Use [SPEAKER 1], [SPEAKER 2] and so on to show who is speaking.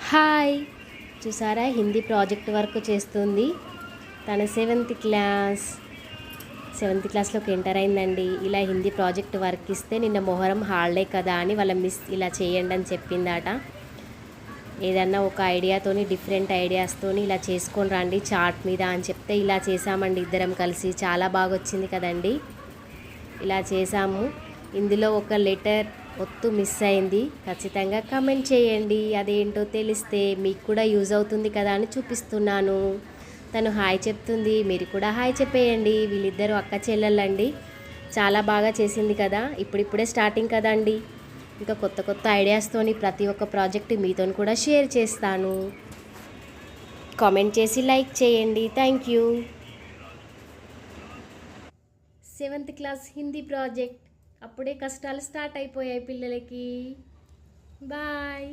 [SPEAKER 1] Hi, చూసారా Hindi project work చేస్తుంది. తన సెవెంత్ క్లాస్లోకి ఎంటర్ అయిందండి. ఇలా హిందీ ప్రాజెక్ట్ వర్క్ ఇస్తే నిన్న మొహరం హాలిడే కదా అని వాళ్ళ మిస్ ఇలా చేయండి అని చెప్పిందట. ఏదన్నా ఒక ఐడియాతోని డిఫరెంట్ ఐడియాస్తోని ఇలా చేసుకొని రండి చార్ట్ మీద అని చెప్తే ఇలా చేసామండి ఇద్దరం కలిసి. చాలా బాగా వచ్చింది కదండి. ఇలా చేసాము. ఇందులో ఒక లెటర్ ఒత్తు మిస్ అయింది. ఖచ్చితంగా కమెంట్ చేయండి, అదేంటో తెలిస్తే మీకు కూడా యూజ్ అవుతుంది కదా అని చూపిస్తున్నాను. తను హాయ్ చెప్తుంది, మీరు కూడా హాయ్ చెప్పేయండి. వీళ్ళిద్దరూ అక్క చెల్లెళ్ళండి. చాలా బాగా చేసింది కదా. ఇప్పుడిప్పుడే స్టార్టింగ్ కదండి. ఇంకా కొత్త కొత్త ఐడియాస్తోని ప్రతి ఒక్క ప్రాజెక్ట్ మీతో కూడా షేర్ చేస్తాను. కామెంట్ చేసి లైక్ చేయండి. Thank you. 7th class Hindi project. అప్పుడే కష్టాలు స్టార్ట్ అయిపోయాయి పిల్లలకి. బాయ్.